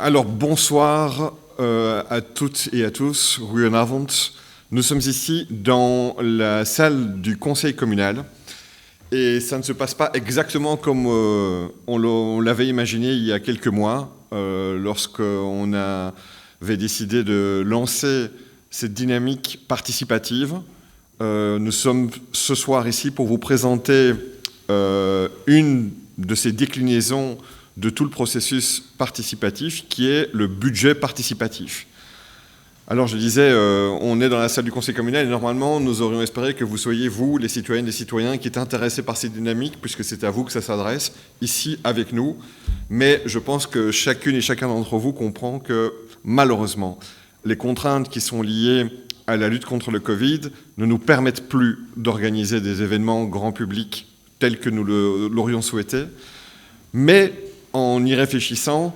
Alors bonsoir à toutes et à tous, goedenavond. Nous sommes ici dans la salle du conseil communal et ça ne se passe pas exactement comme on l'avait imaginé il y a quelques mois lorsqu'on avait décidé de lancer cette dynamique participative. Nous sommes ce soir ici pour vous présenter une de ces déclinaisons de tout le processus participatif qui est le budget participatif. Alors je disais, on est dans la salle du conseil communal et normalement nous aurions espéré que vous soyez vous, les citoyennes et les citoyens qui êtes intéressés par ces dynamiques puisque c'est à vous que ça s'adresse, ici avec nous. Mais je pense que chacune et chacun d'entre vous comprend que malheureusement, les contraintes qui sont liées à la lutte contre le Covid ne nous permettent plus d'organiser des événements grand public tels que nous l'aurions souhaité. Mais en y réfléchissant,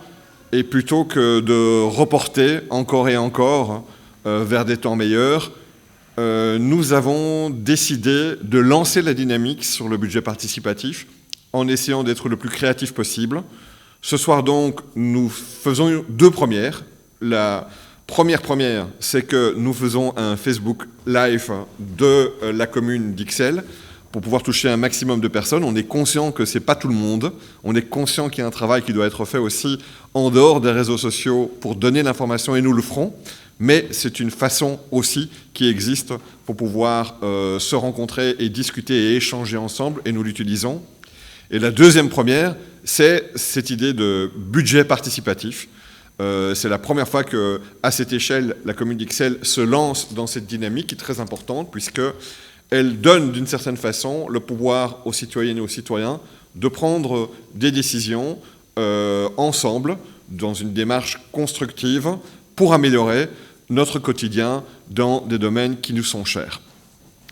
et plutôt que de reporter encore et encore vers des temps meilleurs, nous avons décidé de lancer la dynamique sur le budget participatif en essayant d'être le plus créatif possible. Ce soir donc, nous faisons deux premières. La première, c'est que nous faisons un Facebook Live de la commune d'Ixelles, pour pouvoir toucher un maximum de personnes. On est conscient que ce n'est pas tout le monde. On est conscient qu'il y a un travail qui doit être fait aussi en dehors des réseaux sociaux pour donner l'information, et nous le ferons. Mais c'est une façon aussi qui existe pour pouvoir se rencontrer et discuter et échanger ensemble, et nous l'utilisons. Et la deuxième première, c'est cette idée de budget participatif. C'est la première fois qu'à cette échelle, la commune d'Ixelles se lance dans cette dynamique qui est très importante, puisque elle donne d'une certaine façon le pouvoir aux citoyennes et aux citoyens de prendre des décisions ensemble, dans une démarche constructive, pour améliorer notre quotidien dans des domaines qui nous sont chers.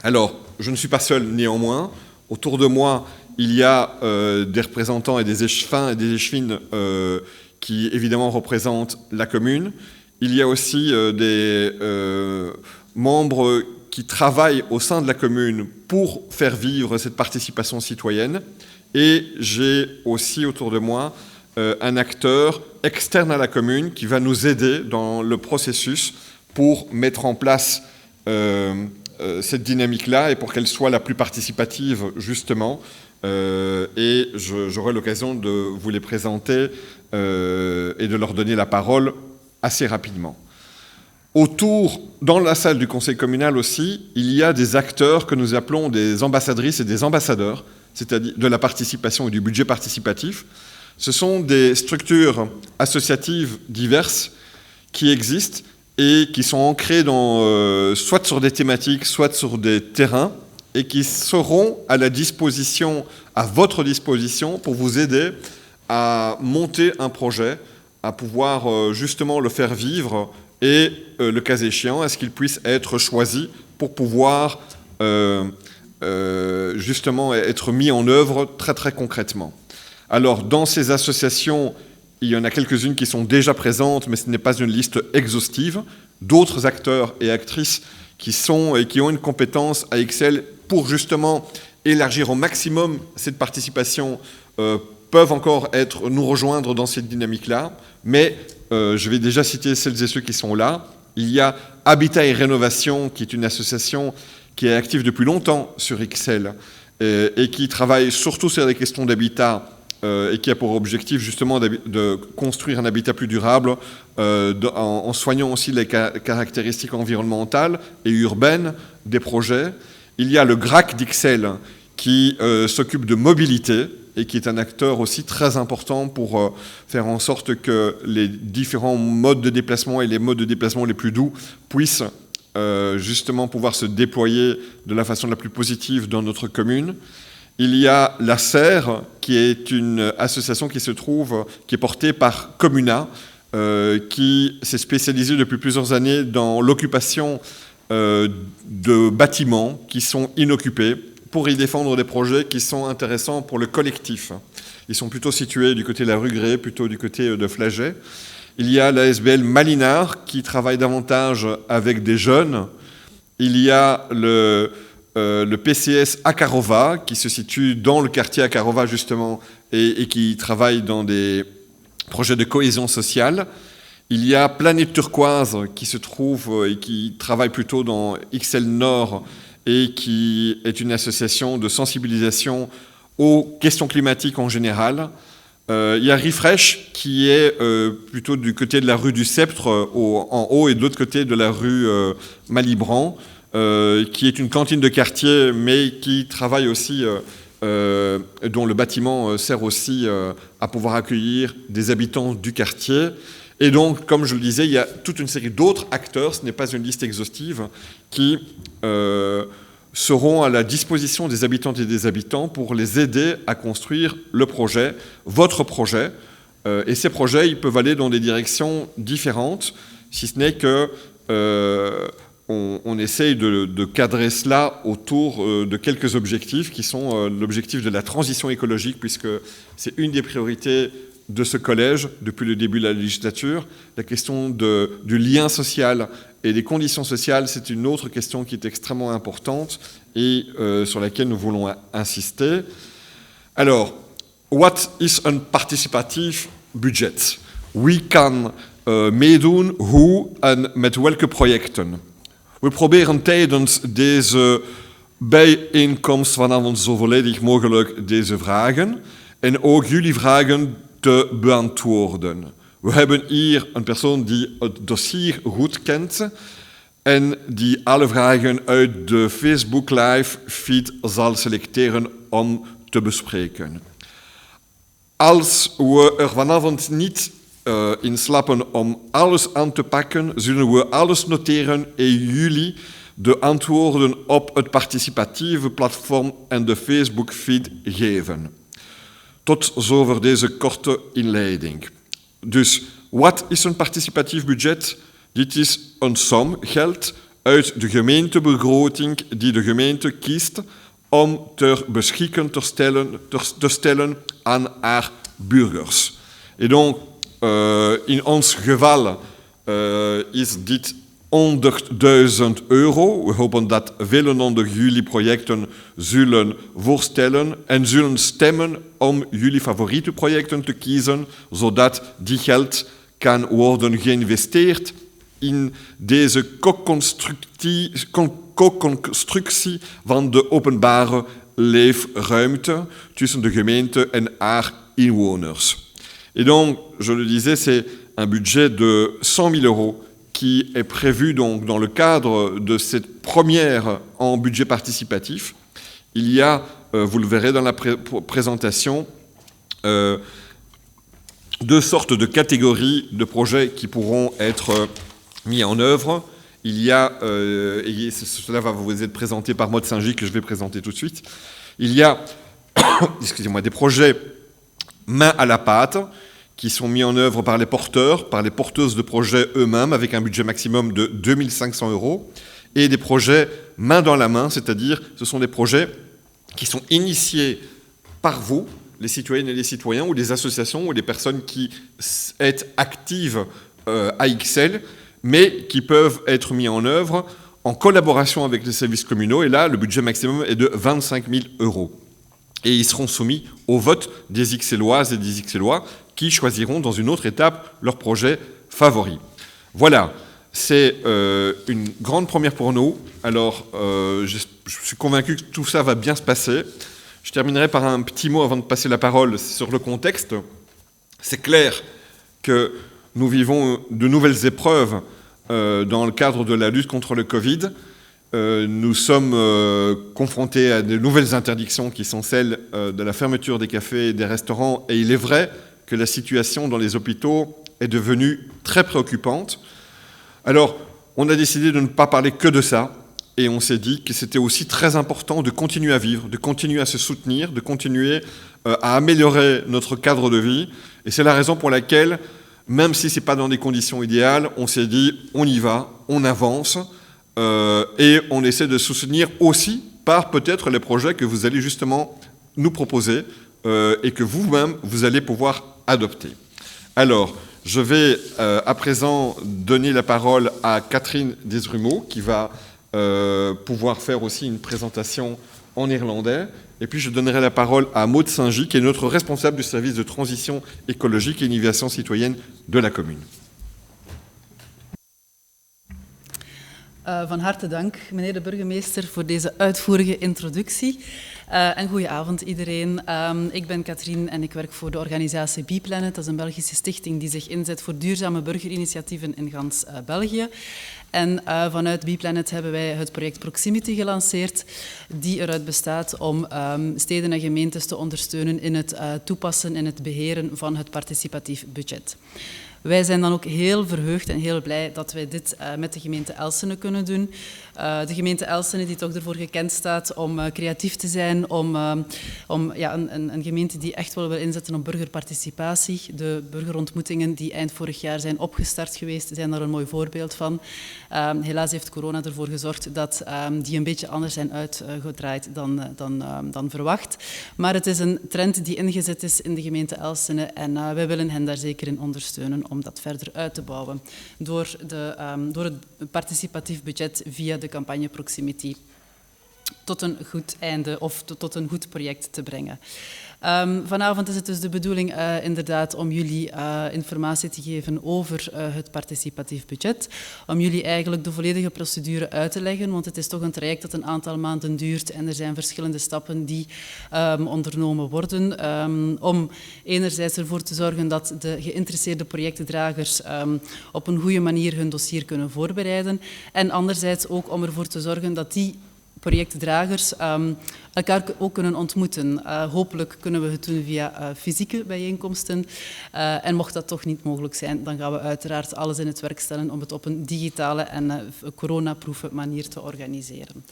Alors, je ne suis pas seul néanmoins. Autour de moi, il y a des représentants et des échevins et des échevines qui évidemment représentent la commune. Il y a aussi des membres qui travaillent au sein de la commune pour faire vivre cette participation citoyenne. Et j'ai aussi autour de moi un acteur externe à la commune qui va nous aider dans le processus pour mettre en place cette dynamique-là et pour qu'elle soit la plus participative, justement. Et j'aurai l'occasion de vous les présenter et de leur donner la parole assez rapidement. Autour, dans la salle du conseil communal aussi, il y a des acteurs que nous appelons des ambassadrices et des ambassadeurs, c'est-à-dire de la participation et du budget participatif. Ce sont des structures associatives diverses qui existent et qui sont ancrées soit sur des thématiques, soit sur des terrains, et qui seront à votre disposition pour vous aider à monter un projet, à pouvoir justement le faire vivre et le cas échéant, est-ce qu'il puisse être choisi pour pouvoir justement être mis en œuvre très très concrètement. Alors dans ces associations, il y en a quelques-unes qui sont déjà présentes, mais ce n'est pas une liste exhaustive. D'autres acteurs et actrices qui ont une compétence à Ixelles pour justement élargir au maximum cette participation peuvent encore nous rejoindre dans cette dynamique-là, mais je vais déjà citer celles et ceux qui sont là. Il y a Habitat et Rénovation, qui est une association qui est active depuis longtemps sur Ixelles et qui travaille surtout sur les questions d'habitat et qui a pour objectif justement de construire un habitat plus durable en soignant aussi les caractéristiques environnementales et urbaines des projets. Il y a le GRAC d'Ixelles qui s'occupe de mobilité et qui est un acteur aussi très important pour faire en sorte que les différents modes de déplacement et les modes de déplacement les plus doux puissent justement pouvoir se déployer de la façon la plus positive dans notre commune. Il y a la Serre, qui est une association qui est portée par Comuna, qui s'est spécialisée depuis plusieurs années dans l'occupation de bâtiments qui sont inoccupés, pour y défendre des projets qui sont intéressants pour le collectif. Ils sont plutôt situés du côté de la rue Grès, plutôt du côté de Flagey. Il y a la SBL Malinard qui travaille davantage avec des jeunes. Il y a le PCS Akarova qui se situe dans le quartier Akarova justement et qui travaille dans des projet de cohésion sociale. Il y a Planète Turquoise qui se trouve et qui travaille plutôt dans XL Nord et qui est une association de sensibilisation aux questions climatiques en général. Il y a Refresh qui est plutôt du côté de la rue du Sceptre en haut et de l'autre côté de la rue Malibran, qui est une cantine de quartier mais qui travaille aussi, dont le bâtiment sert aussi à pouvoir accueillir des habitants du quartier. Et donc, comme je le disais, il y a toute une série d'autres acteurs, ce n'est pas une liste exhaustive, qui seront à la disposition des habitantes et des habitants pour les aider à construire le projet, votre projet. Et ces projets, ils peuvent aller dans des directions différentes, si ce n'est que on essaye de cadrer cela autour de quelques objectifs qui sont l'objectif de la transition écologique, puisque c'est une des priorités de ce collège depuis le début de la législature. La question du lien social et des conditions sociales, c'est une autre question qui est extrêmement importante et sur laquelle nous voulons insister. Alors, what is a participative budget? Wie kan meedoen, hoe en met welke projecten? We proberen tijdens deze bijeenkomst vanavond zo volledig mogelijk deze vragen en ook jullie vragen te beantwoorden. We hebben hier een persoon die het dossier goed kent en die alle vragen uit de Facebook Live feed zal selecteren om te bespreken. Als we er vanavond niet in slapen om alles aan te pakken, zullen we alles noteren en jullie de antwoorden op het participatieve platform en de Facebook feed geven. Tot zover deze korte inleiding. Dus, wat is een participatief budget? Dit is een som geld uit de gemeentebegroting die de gemeente kiest om ter beschikking te stellen aan haar burgers. Et donc, in ons geval is dit 100.000 euro. We hopen dat velen onder jullie projecten zullen voorstellen en zullen stemmen om jullie favoriete projecten te kiezen, zodat die geld kan worden geïnvesteerd in deze co-constructie van de openbare leefruimte tussen de gemeente en haar inwoners. Et donc, je le disais, c'est un budget de 100 000 euros qui est prévu donc dans le cadre de cette première en budget participatif. Il y a, vous le verrez dans la présentation, deux sortes de catégories de projets qui pourront être mis en œuvre. Il y a, et cela va vous être présenté par Maud Saint-Gilles, que je vais présenter tout de suite, il y a excusez-moi, des projets main à la pâte, qui sont mis en œuvre par les porteurs, par les porteuses de projets eux-mêmes, avec un budget maximum de 2500 euros, et des projets main dans la main, c'est-à-dire ce sont des projets qui sont initiés par vous, les citoyennes et les citoyens, ou des associations, ou des personnes qui sont actives à XL, mais qui peuvent être mis en œuvre en collaboration avec les services communaux, et là, le budget maximum est de 25 000 euros. Et ils seront soumis au vote des XLoises et des XLois qui choisiront dans une autre étape leur projet favori. Voilà, c'est une grande première pour nous. Alors, je suis convaincu que tout ça va bien se passer. Je terminerai par un petit mot avant de passer la parole sur le contexte. C'est clair que nous vivons de nouvelles épreuves dans le cadre de la lutte contre le Covid. Nous sommes confrontés à de nouvelles interdictions qui sont celles de la fermeture des cafés et des restaurants. Et il est vrai que la situation dans les hôpitaux est devenue très préoccupante. Alors, on a décidé de ne pas parler que de ça. Et on s'est dit que c'était aussi très important de continuer à vivre, de continuer à se soutenir, de continuer à améliorer notre cadre de vie. Et c'est la raison pour laquelle, même si ce n'est pas dans des conditions idéales, on s'est dit on y va, on avance. Et on essaie de soutenir aussi par peut-être les projets que vous allez justement nous proposer et que vous-même, vous allez pouvoir adopter. Alors, je vais à présent donner la parole à Catherine Desrumeaux qui va pouvoir faire aussi une présentation en néerlandais. Et puis je donnerai la parole à Maud Saint-Gy, qui est notre responsable du service de transition écologique et innovation citoyenne de la commune. Van harte dank, meneer de burgemeester, voor deze uitvoerige introductie. En goedenavond iedereen. Ik ben Katrien en ik werk voor de organisatie Bplanet. Dat is een Belgische stichting die zich inzet voor duurzame burgerinitiatieven in gans België. En vanuit Bplanet hebben wij het project Proximity gelanceerd, die eruit bestaat om steden en gemeentes te ondersteunen in het toepassen en het beheren van het participatief budget. Wij zijn dan ook heel verheugd en heel blij dat wij dit met de gemeente Elsene kunnen doen. De gemeente Elsene die toch ervoor gekend staat om creatief te zijn, om een gemeente die echt wel wil inzetten op burgerparticipatie. De burgerontmoetingen die eind vorig jaar zijn opgestart geweest, zijn daar een mooi voorbeeld van. Helaas heeft corona ervoor gezorgd dat die een beetje anders zijn uitgedraaid dan verwacht. Maar het is een trend die ingezet is in de gemeente Elsene en wij willen hen daar zeker in ondersteunen om dat verder uit te bouwen door het participatief budget via de campagne Proximity tot een goed einde of tot een goed project te brengen. Vanavond is het dus de bedoeling inderdaad om jullie informatie te geven over het participatief budget. Om jullie eigenlijk de volledige procedure uit te leggen, want het is toch een traject dat een aantal maanden duurt en er zijn verschillende stappen die ondernomen worden. Om enerzijds ervoor te zorgen dat de geïnteresseerde projectdragers op een goede manier hun dossier kunnen voorbereiden. En anderzijds ook om ervoor te zorgen dat die projectdragers elkaar ook kunnen ontmoeten. Hopelijk kunnen we het doen via fysieke bijeenkomsten. En mocht dat toch niet mogelijk zijn, dan gaan we uiteraard alles in het werk stellen om het op een digitale en coronaproeven manier te organiseren.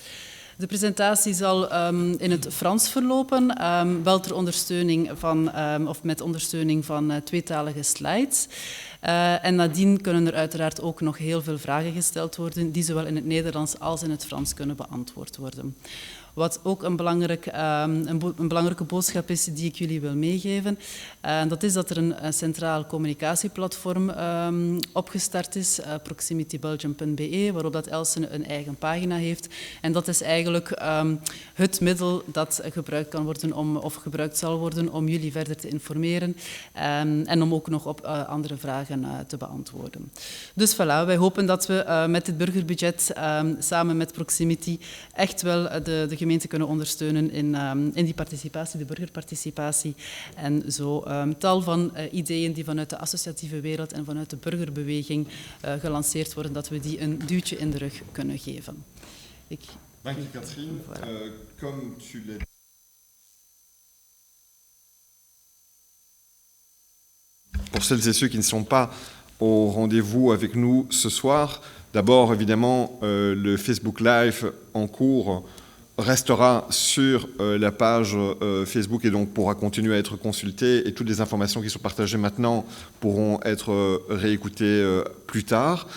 De presentatie zal in het Frans verlopen, wel ter ondersteuning van, of met ondersteuning van tweetalige slides. En nadien kunnen er uiteraard ook nog heel veel vragen gesteld worden, die zowel in het Nederlands als in het Frans kunnen beantwoord worden. Wat ook een belangrijke boodschap is die ik jullie wil meegeven, dat is dat er een centraal communicatieplatform opgestart is, proximitybelgium.be, waarop dat Elsene een eigen pagina heeft. En dat is eigenlijk het middel dat gebruikt kan worden of gebruikt zal worden om jullie verder te informeren en om ook nog op andere vragen te beantwoorden. Dus voilà, wij hopen dat we met dit burgerbudget samen met Proximity echt wel de gemeente kunnen ondersteunen in die participatie, de burgerparticipatie. En zo tal van ideeën die vanuit de associatieve wereld en vanuit de burgerbeweging gelanceerd worden, dat we die een duwtje in de rug kunnen geven. Dank je, Katrien. Voilà. Comme tu l'as... Pour celles et ceux qui ne sont pas au rendez-vous avec nous ce soir, d'abord, évidemment, le Facebook Live en cours restera sur la page Facebook et donc pourra continuer à être consulté et toutes les informations qui sont partagées maintenant pourront être réécoutées plus tard.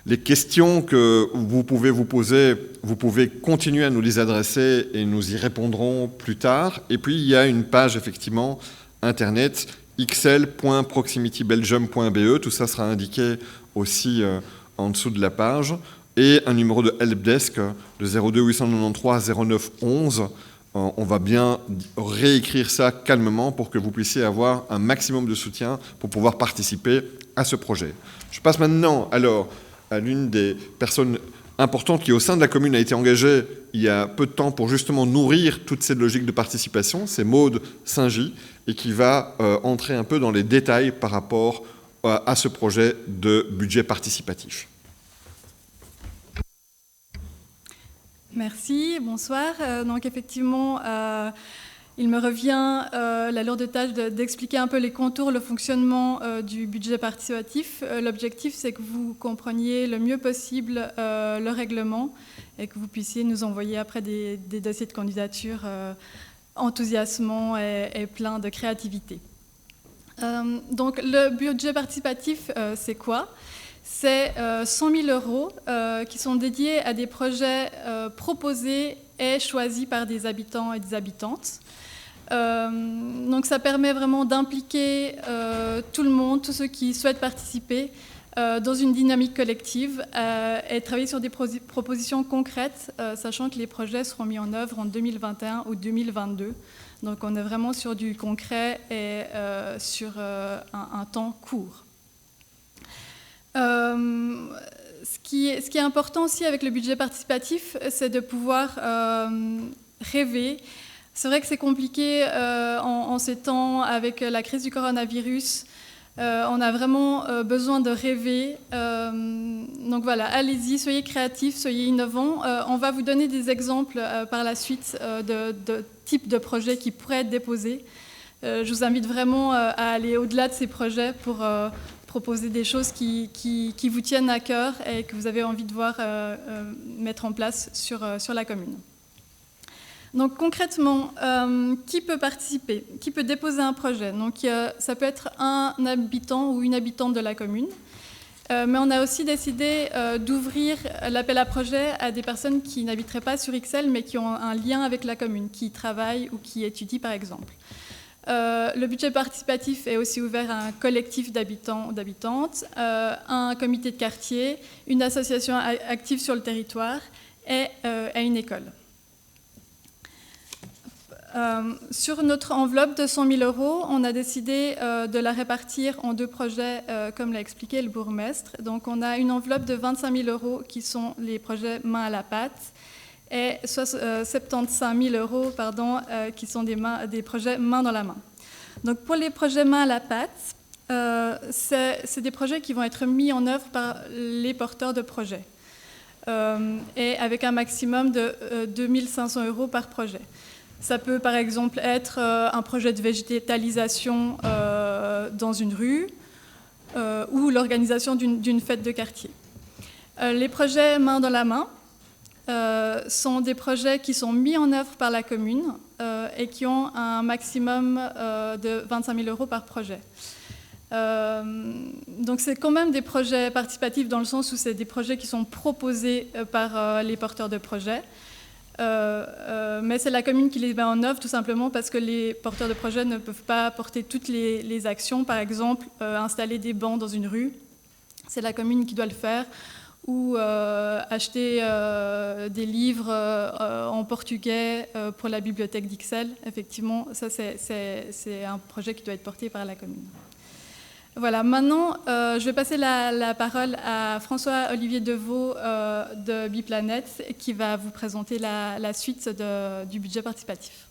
Les questions que vous pouvez vous poser, vous pouvez continuer à nous les adresser et nous y répondrons plus tard. Et puis, il y a une page, effectivement, Internet, xl.proximitybelgium.be. Tout ça sera indiqué aussi en dessous de la page. Et un numéro de helpdesk de 02 893 09 11. On va bien réécrire ça calmement pour que vous puissiez avoir un maximum de soutien pour pouvoir participer à ce projet. Je passe maintenant alors à l'une des personnes importantes qui au sein de la commune a été engagée il y a peu de temps pour justement nourrir toute cette logique de participation, c'est Maud Saint-Gy, et qui va entrer un peu dans les détails par rapport à ce projet de budget participatif. Merci, bonsoir. Donc effectivement, il me revient la lourde tâche d'expliquer un peu les contours, le fonctionnement du budget participatif. L'objectif, c'est que vous compreniez le mieux possible le règlement et que vous puissiez nous envoyer après des dossiers de candidature enthousiasmants et pleins de créativité. Donc le budget participatif, c'est quoi ? C'est 100 000 € qui sont dédiés à des projets proposés et choisis par des habitants et des habitantes. Donc ça permet vraiment d'impliquer tout le monde, tous ceux qui souhaitent participer dans une dynamique collective et travailler sur des propositions concrètes, sachant que les projets seront mis en œuvre en 2021 ou 2022. Donc on est vraiment sur du concret et sur un temps court. Ce qui est important aussi avec le budget participatif, c'est de pouvoir rêver. C'est vrai que c'est compliqué en ces temps avec la crise du coronavirus. On a vraiment besoin de rêver. Donc voilà, allez-y, soyez créatifs, soyez innovants. On va vous donner des exemples par la suite de types de projets qui pourraient être déposés. Je vous invite vraiment à aller au-delà de ces projets pour proposer des choses qui vous tiennent à cœur et que vous avez envie de voir mettre en place sur la commune. Donc concrètement, qui peut participer? Qui peut déposer un projet? Donc ça peut être un habitant ou une habitante de la commune. Mais on a aussi décidé d'ouvrir l'appel à projet à des personnes qui n'habiteraient pas sur Ixelles, mais qui ont un lien avec la commune, qui travaillent ou qui étudient par exemple. Le budget participatif est aussi ouvert à un collectif d'habitants ou d'habitantes, un comité de quartier, une association active sur le territoire et à une école. Sur notre enveloppe de 100 000 €, on a décidé de la répartir en deux projets, comme l'a expliqué le bourgmestre. Donc on a une enveloppe de 25 000 € qui sont les projets main à la pâte et 75 000 € qui sont des projets main dans la main. Donc pour les projets main à la pâte, c'est des projets qui vont être mis en œuvre par les porteurs de projets et avec un maximum de 2 500 € par projet. Ça peut par exemple être un projet de végétalisation dans une rue ou l'organisation d'une fête de quartier. Les projets main dans la main sont des projets qui sont mis en œuvre par la commune et qui ont un maximum de 25 000 € par projet. Donc c'est quand même des projets participatifs dans le sens où c'est des projets qui sont proposés par les porteurs de projets. Mais c'est la commune qui les met en œuvre tout simplement parce que les porteurs de projets ne peuvent pas porter toutes les actions. Par exemple, installer des bancs dans une rue, c'est la commune qui doit le faire, ou acheter des livres en portugais pour la bibliothèque d'Ixelles. Effectivement, ça c'est un projet qui doit être porté par la commune. Voilà, maintenant, je vais passer la parole à François-Olivier Deveau de Biplanète qui va vous présenter la suite du budget participatif.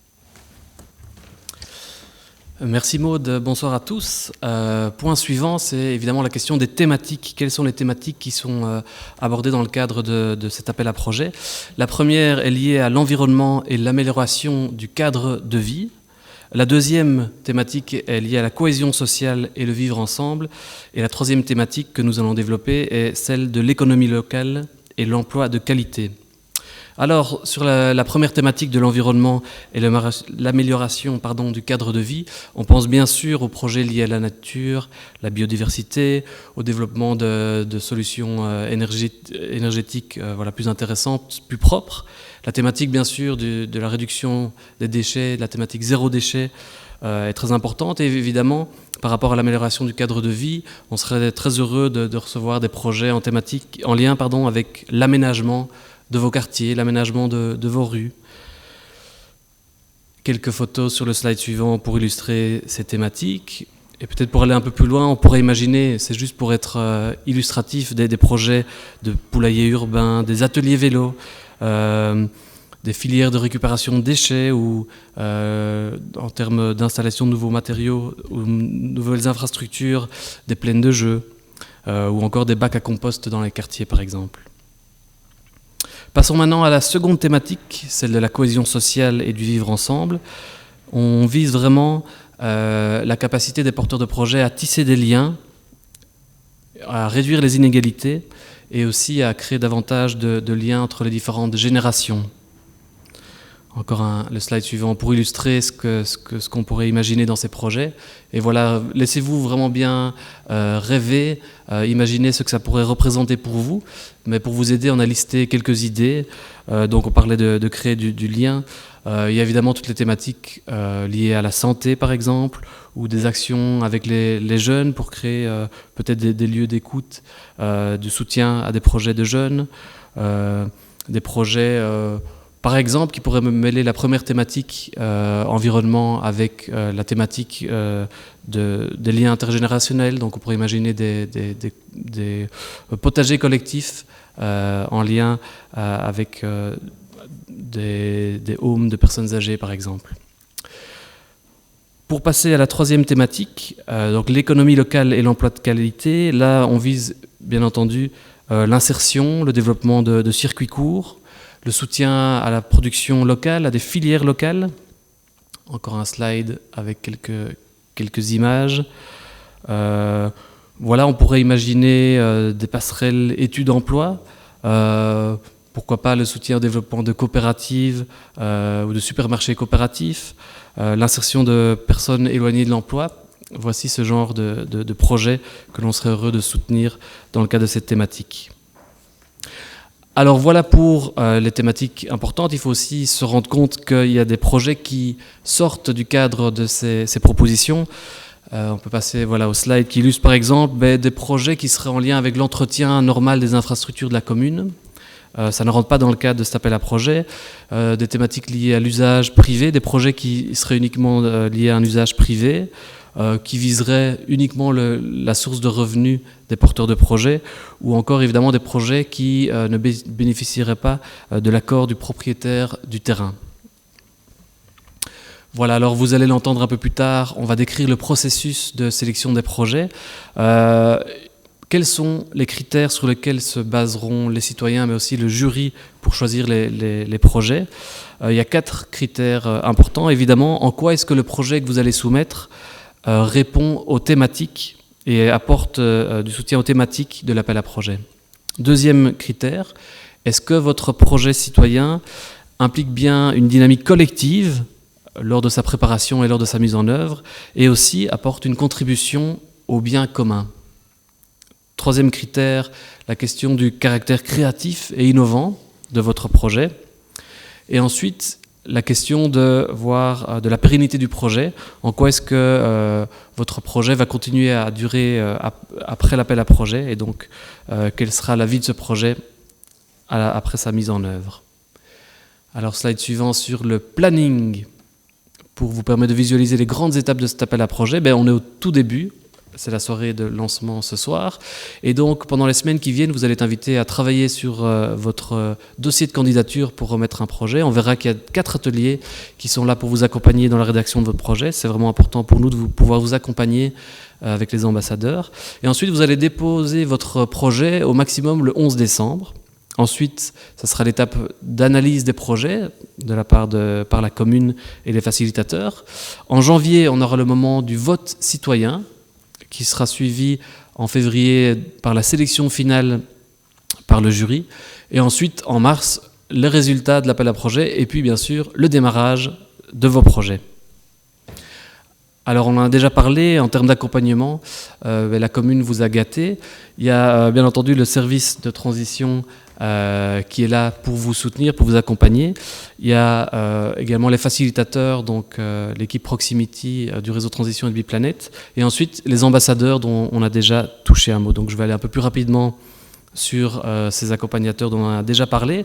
Merci Maude, bonsoir à tous. Point suivant, c'est évidemment la question des thématiques. Quelles sont les thématiques qui sont abordées dans le cadre de cet appel à projet? La première est liée à l'environnement et l'amélioration du cadre de vie. La deuxième thématique est liée à la cohésion sociale et le vivre ensemble. Et la troisième thématique que nous allons développer est celle de l'économie locale et l'emploi de qualité. Alors, sur la première thématique de l'environnement et l'amélioration du cadre de vie, on pense bien sûr aux projets liés à la nature, la biodiversité, au développement de solutions énergétiques plus intéressantes, plus propres. La thématique, bien sûr, de la réduction des déchets, la thématique zéro déchet est très importante. Et évidemment, par rapport à l'amélioration du cadre de vie, on serait très heureux de recevoir des projets en lien avec l'aménagement de vos quartiers, l'aménagement de vos rues. Quelques photos sur le slide suivant pour illustrer ces thématiques. Et peut-être pour aller un peu plus loin, on pourrait imaginer, c'est juste pour être illustratif, des projets de poulaillers urbains, des ateliers vélos, des filières de récupération de déchets ou en termes d'installation de nouveaux matériaux ou nouvelles infrastructures, des plaines de jeux ou encore des bacs à compost dans les quartiers par exemple. Passons maintenant à la seconde thématique, celle de la cohésion sociale et du vivre ensemble. On vise vraiment la capacité des porteurs de projets à tisser des liens, à réduire les inégalités et aussi à créer davantage de liens entre les différentes générations. Encore le slide suivant pour illustrer ce qu'on pourrait imaginer dans ces projets. Et voilà, laissez-vous vraiment bien rêver, imaginer ce que ça pourrait représenter pour vous. Mais pour vous aider, on a listé quelques idées. Donc on parlait de créer du lien. Il y a évidemment toutes les thématiques liées à la santé, par exemple, ou des actions avec les jeunes pour créer peut-être des lieux d'écoute, du soutien à des projets de jeunes, des projets... par exemple, qui pourrait mêler la première thématique environnement avec la thématique des liens intergénérationnels. Donc on pourrait imaginer des potagers collectifs en lien avec des homes de personnes âgées, par exemple. Pour passer à la troisième thématique, donc l'économie locale et l'emploi de qualité, là on vise bien entendu l'insertion, le développement de circuits courts, le soutien à la production locale, à des filières locales. Encore un slide avec quelques images. Voilà, on pourrait imaginer des passerelles études-emploi. Pourquoi pas le soutien au développement de coopératives ou de supermarchés coopératifs, l'insertion de personnes éloignées de l'emploi. Voici ce genre de projet que l'on serait heureux de soutenir dans le cadre de cette thématique. Alors voilà pour les thématiques importantes. Il faut aussi se rendre compte qu'il y a des projets qui sortent du cadre de ces propositions. On peut passer au slide qui illustre par exemple des projets qui seraient en lien avec l'entretien normal des infrastructures de la commune. Ça ne rentre pas dans le cadre de cet appel à projet. Des thématiques liées à l'usage privé, des projets qui seraient uniquement liés à un usage privé, qui viseraient uniquement la source de revenus des porteurs de projets, ou encore évidemment des projets qui ne bénéficieraient pas de l'accord du propriétaire du terrain. Voilà, alors vous allez l'entendre un peu plus tard, on va décrire le processus de sélection des projets. Quels sont les critères sur lesquels se baseront les citoyens, mais aussi le jury, pour choisir les projets? Il y a 4 critères importants. Évidemment, en quoi est-ce que le projet que vous allez soumettre répond aux thématiques et apporte du soutien aux thématiques de l'appel à projet. Deuxième critère, est-ce que votre projet citoyen implique bien une dynamique collective lors de sa préparation et lors de sa mise en œuvre, et aussi apporte une contribution au bien commun? Troisième critère, la question du caractère créatif et innovant de votre projet. Et ensuite, la question de voir de la pérennité du projet. En quoi est-ce que votre projet va continuer à durer après l'appel à projet, et donc quelle sera la vie de ce projet après sa mise en œuvre. Alors, slide suivant sur le planning. Pour vous permettre de visualiser les grandes étapes de cet appel à projet, on est au tout début. C'est la soirée de lancement ce soir. Et donc, pendant les semaines qui viennent, vous allez être invité à travailler sur votre dossier de candidature pour remettre un projet. On verra qu'il y a 4 ateliers qui sont là pour vous accompagner dans la rédaction de votre projet. C'est vraiment important pour nous de pouvoir vous accompagner avec les ambassadeurs. Et ensuite, vous allez déposer votre projet au maximum le 11 décembre. Ensuite, ça sera l'étape d'analyse des projets par la commune et les facilitateurs. En janvier, on aura le moment du vote citoyen, qui sera suivi en février par la sélection finale par le jury, et ensuite en mars les résultats de l'appel à projet, et puis bien sûr le démarrage de vos projets. Alors on en a déjà parlé, en termes d'accompagnement, la commune vous a gâté. Il y a bien entendu le service de transition qui est là pour vous soutenir, pour vous accompagner. Il y a également les facilitateurs, donc l'équipe Proximity du réseau Transition et de Biplanète, et ensuite les ambassadeurs dont on a déjà touché un mot. Donc je vais aller un peu plus rapidement sur ces accompagnateurs dont on a déjà parlé.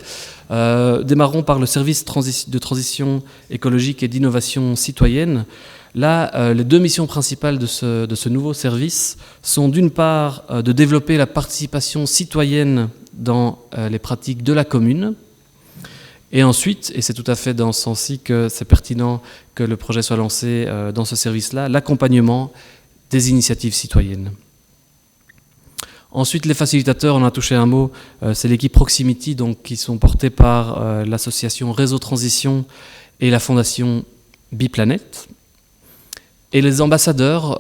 Démarrons par le service de transition écologique et d'innovation citoyenne. Là, les 2 missions principales de ce nouveau service sont d'une part de développer la participation citoyenne dans les pratiques de la commune, et ensuite, et c'est tout à fait dans ce sens-ci que c'est pertinent que le projet soit lancé dans ce service-là, l'accompagnement des initiatives citoyennes. Ensuite, les facilitateurs, on a touché un mot, c'est l'équipe Proximity, donc, qui sont portés par l'association Réseau Transition et la fondation Biplanète. Et les ambassadeurs,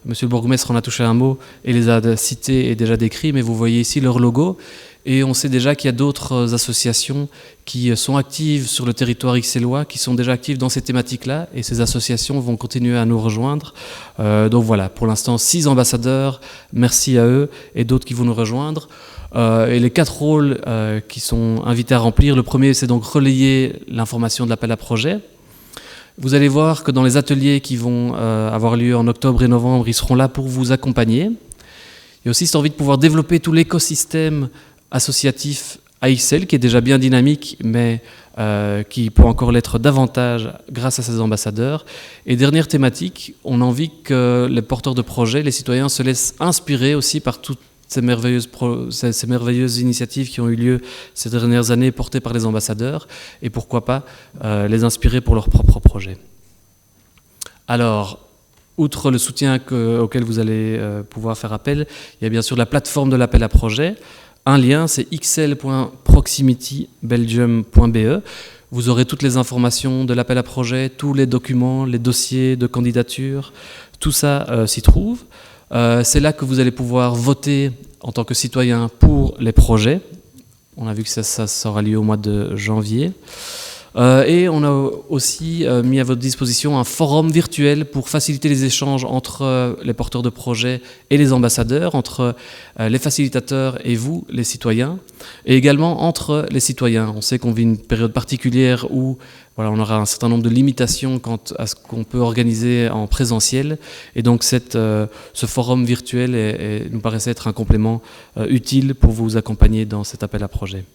Monsieur le bourgmestre en a touché un mot et les a cités et déjà décrits, mais vous voyez ici leur logo. Et on sait déjà qu'il y a d'autres associations qui sont actives sur le territoire ixellois, qui sont déjà actives dans ces thématiques-là, et ces associations vont continuer à nous rejoindre. Donc voilà, pour l'instant, 6 ambassadeurs, merci à eux, et d'autres qui vont nous rejoindre. Et les 4 rôles qui sont invités à remplir, le premier, c'est donc relayer l'information de l'appel à projet. Vous allez voir que dans les ateliers qui vont avoir lieu en octobre et novembre, ils seront là pour vous accompagner. Il y a aussi cette envie de pouvoir développer tout l'écosystème associatif à Ixelles, qui est déjà bien dynamique, mais qui peut encore l'être davantage grâce à ces ambassadeurs. Et dernière thématique, on a envie que les porteurs de projets, les citoyens, se laissent inspirer aussi par toutes ces merveilleuses initiatives qui ont eu lieu ces dernières années, portées par les ambassadeurs, et pourquoi pas les inspirer pour leurs propres projets. Alors, outre le soutien auquel vous allez pouvoir faire appel, il y a bien sûr la plateforme de l'appel à projet. Un lien, c'est ixelles.proximitybelgium.be. Vous aurez toutes les informations de l'appel à projet, tous les documents, les dossiers de candidature, tout ça s'y trouve. C'est là que vous allez pouvoir voter en tant que citoyen pour les projets. On a vu que ça aura lieu au mois de janvier. Et on a aussi mis à votre disposition un forum virtuel pour faciliter les échanges entre les porteurs de projets et les ambassadeurs, entre les facilitateurs et vous, les citoyens, et également entre les citoyens. On sait qu'on vit une période particulière où on aura un certain nombre de limitations quant à ce qu'on peut organiser en présentiel, et donc ce forum virtuel nous paraissait être un complément utile pour vous accompagner dans cet appel à projet.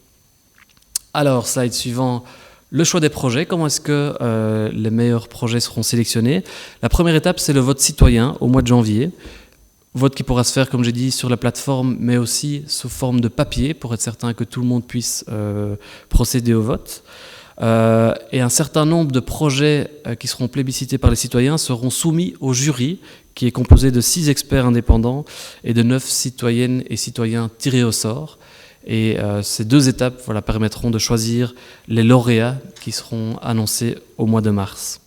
Alors, slide suivant. Le choix des projets, comment est-ce que les meilleurs projets seront sélectionnés? La première étape, c'est le vote citoyen au mois de janvier. Vote qui pourra se faire, comme j'ai dit, sur la plateforme, mais aussi sous forme de papier, pour être certain que tout le monde puisse procéder au vote. Et un certain nombre de projets qui seront plébiscités par les citoyens seront soumis au jury, qui est composé de 6 experts indépendants et de 9 citoyennes et citoyens tirés au sort. Et ces 2 étapes permettront de choisir les lauréats qui seront annoncés au mois de mars.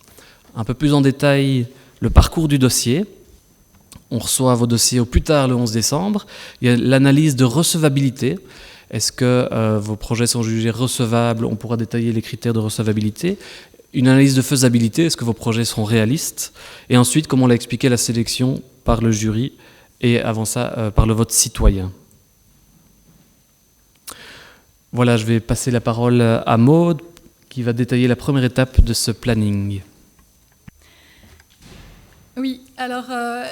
Un peu plus en détail, le parcours du dossier. On reçoit vos dossiers au plus tard le 11 décembre. Il y a l'analyse de recevabilité. Est-ce que vos projets sont jugés recevables? On pourra détailler les critères de recevabilité. Une analyse de faisabilité. Est-ce que vos projets seront réalistes? Et ensuite, comme on l'a expliqué, la sélection par le jury et avant ça, par le vote citoyen. Voilà, je vais passer la parole à Maud, qui va détailler la première étape de ce planning. Oui, alors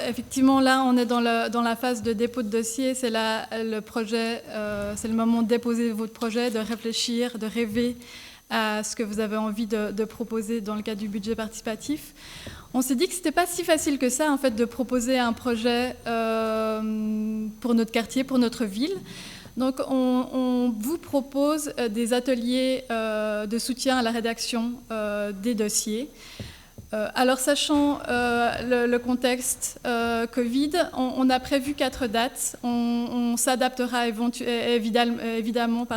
effectivement, là, on est dans la phase de dépôt de dossier. C'est le projet, c'est le moment de déposer votre projet, de réfléchir, de rêver à ce que vous avez envie de proposer dans le cadre du budget participatif. On s'est dit que ce n'était pas si facile que ça, en fait, de proposer un projet pour notre quartier, pour notre ville. Donc, on vous propose des ateliers de soutien à la rédaction des dossiers. Alors, sachant le contexte Covid, on a prévu 4 dates. On s'adaptera évidemment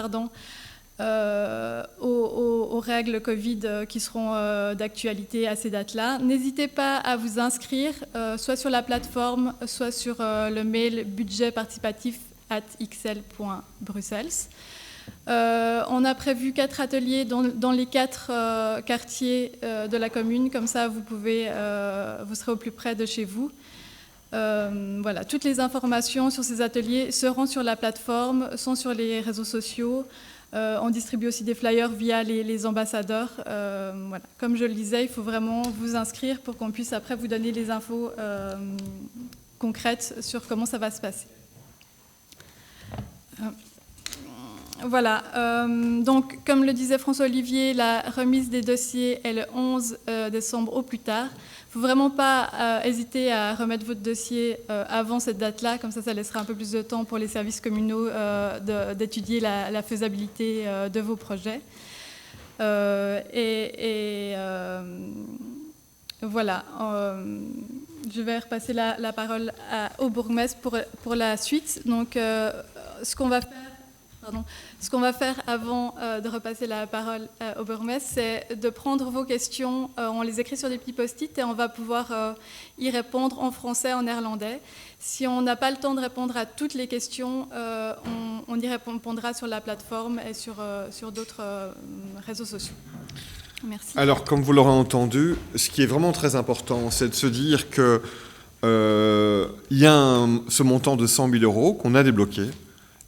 aux règles Covid qui seront d'actualité à ces dates-là. N'hésitez pas à vous inscrire, soit sur la plateforme, soit sur le mail budgetparticipatif@ixelles.bruxelles. On a prévu 4 ateliers dans les 4 quartiers de la commune, comme ça vous serez au plus près de chez vous. Voilà, toutes les informations sur ces ateliers seront sur la plateforme, sont sur les réseaux sociaux. On distribue aussi des flyers via les ambassadeurs. Voilà. Comme je le disais, il faut vraiment vous inscrire pour qu'on puisse après vous donner les infos concrètes sur comment ça va se passer. Voilà, donc comme le disait François-Olivier, la remise des dossiers est le 11 décembre au plus tard. Il ne faut vraiment pas hésiter à remettre votre dossier avant cette date-là, comme ça laissera un peu plus de temps pour les services communaux d'étudier la faisabilité de vos projets. Voilà, je vais repasser la parole au bourgmestre pour la suite. Donc, ce qu'on va faire... Pardon. Ce qu'on va faire avant de repasser la parole au bourgmestre, c'est de prendre vos questions. On les écrit sur des petits post-it et on va pouvoir y répondre en français, en néerlandais. Si on n'a pas le temps de répondre à toutes les questions, on y répondra sur la plateforme et sur d'autres réseaux sociaux. Merci. Alors, comme vous l'aurez entendu, ce qui est vraiment très important, c'est de se dire que il y a ce montant de 100 000 € qu'on a débloqué.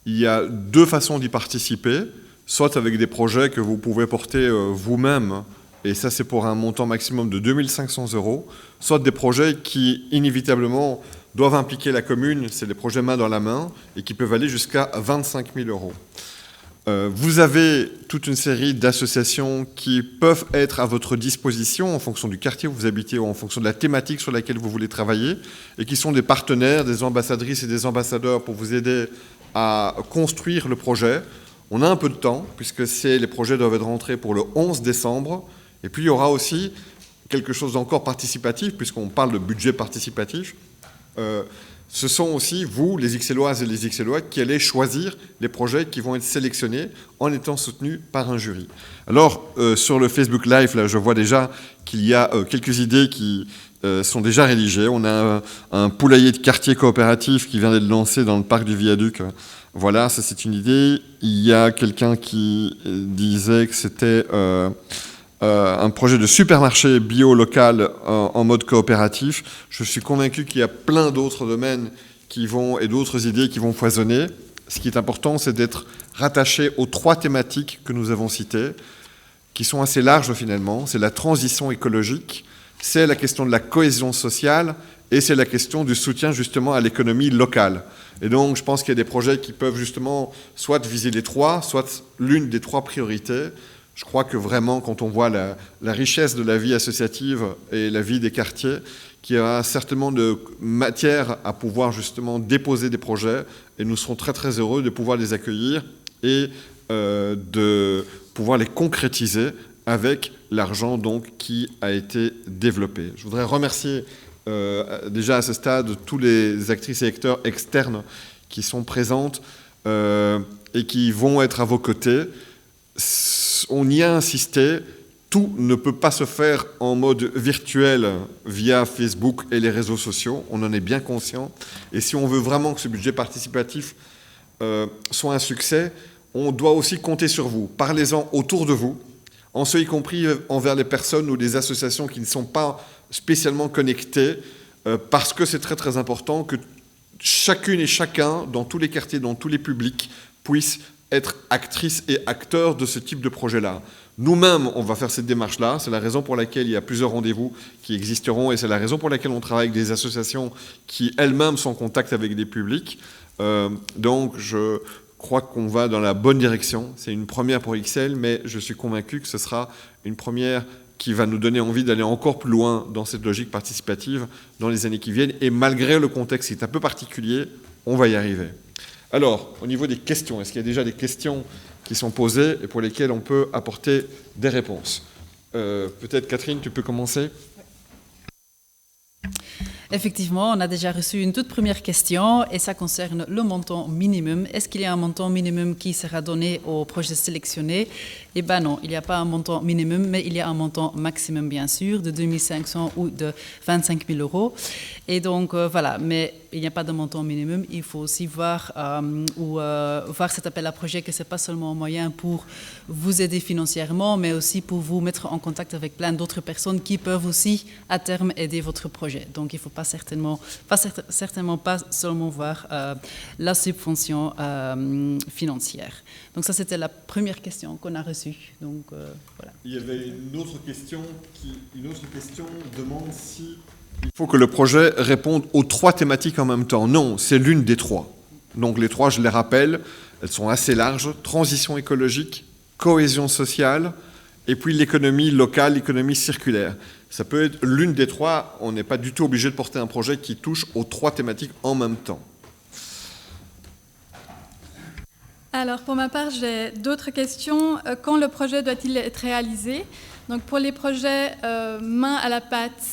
Il y a deux façons d'y participer, soit avec des projets que vous pouvez porter vous-même, et ça c'est pour un montant maximum de 2 500 €, soit des projets qui inévitablement doivent impliquer la commune, c'est des projets main dans la main, et qui peuvent aller jusqu'à 25 000 €. Vous avez toute une série d'associations qui peuvent être à votre disposition en fonction du quartier où vous habitez ou en fonction de la thématique sur laquelle vous voulez travailler, et qui sont des partenaires, des ambassadrices et des ambassadeurs pour vous aider à construire le projet. On a un peu de temps, puisque les projets doivent être rentrés pour le 11 décembre. Et puis, il y aura aussi quelque chose d'encore participatif, puisqu'on parle de budget participatif. Ce sont aussi, vous, les Ixelloises et les Ixellois, qui allez choisir les projets qui vont être sélectionnés en étant soutenus par un jury. Alors, sur le Facebook Live, là, je vois déjà qu'il y a quelques idées qui sont déjà rédigées. On a un poulailler de quartier coopératif qui vient d'être lancé dans le parc du Viaduc. Voilà, ça c'est une idée. Il y a quelqu'un qui disait que c'était un projet de supermarché bio local en mode coopératif. Je suis convaincu qu'il y a plein d'autres domaines et d'autres idées qui vont foisonner. Ce qui est important, c'est d'être rattaché aux 3 thématiques que nous avons citées, qui sont assez larges finalement. C'est la transition écologique, c'est la question de la cohésion sociale et c'est la question du soutien justement à l'économie locale. Et donc je pense qu'il y a des projets qui peuvent justement soit viser les 3, soit l'une des 3 priorités. Je crois que vraiment, quand on voit la richesse de la vie associative et la vie des quartiers, qu'il y a certainement de matière à pouvoir justement déposer des projets, et nous serons très très heureux de pouvoir les accueillir et de pouvoir les concrétiser avec l'argent donc qui a été développé. Je voudrais remercier déjà à ce stade tous les actrices et acteurs externes qui sont présentes et qui vont être à vos côtés. On y a insisté, tout ne peut pas se faire en mode virtuel via Facebook et les réseaux sociaux, on en est bien conscient. Et si on veut vraiment que ce budget participatif soit un succès, on doit aussi compter sur vous. Parlez-en autour de vous, en ce y compris envers les personnes ou les associations qui ne sont pas spécialement connectées, parce que c'est très très important que chacune et chacun, dans tous les quartiers, dans tous les publics, puisse être actrice et acteur de ce type de projet-là. Nous-mêmes, on va faire cette démarche-là. C'est la raison pour laquelle il y a plusieurs rendez-vous qui existeront et c'est la raison pour laquelle on travaille avec des associations qui elles-mêmes sont en contact avec des publics. Donc, je crois qu'on va dans la bonne direction. C'est une première pour Ixelles, mais je suis convaincu que ce sera une première qui va nous donner envie d'aller encore plus loin dans cette logique participative dans les années qui viennent. Et malgré le contexte qui est un peu particulier, on va y arriver. Alors, au niveau des questions, est-ce qu'il y a déjà des questions qui sont posées et pour lesquelles on peut apporter des réponses? Peut-être Catherine, tu peux commencer? Effectivement, on a déjà reçu une toute première question et ça concerne le montant minimum. Est-ce qu'il y a un montant minimum qui sera donné aux projets sélectionnés? Eh bien non, il n'y a pas un montant minimum, mais il y a un montant maximum, bien sûr, de 2 500 ou de 25 000 €. Et donc, voilà, mais il n'y a pas de montant minimum. Il faut aussi voir cet appel à projet que ce n'est pas seulement un moyen pour vous aider financièrement, mais aussi pour vous mettre en contact avec plein d'autres personnes qui peuvent aussi, à terme, aider votre projet. Donc, il ne faut certainement pas seulement voir la subvention financière. Donc ça, c'était la première question qu'on a reçue. Donc, voilà. Il y avait une autre question demande si il faut que le projet réponde aux 3 thématiques en même temps. Non, c'est l'une des 3. Donc les 3, je les rappelle, elles sont assez larges. Transition écologique, cohésion sociale, et puis l'économie locale, l'économie circulaire. Ça peut être l'une des 3, on n'est pas du tout obligé de porter un projet qui touche aux 3 thématiques en même temps. Alors, pour ma part, j'ai d'autres questions. Quand le projet doit-il être réalisé? Donc, pour les projets main à la pâte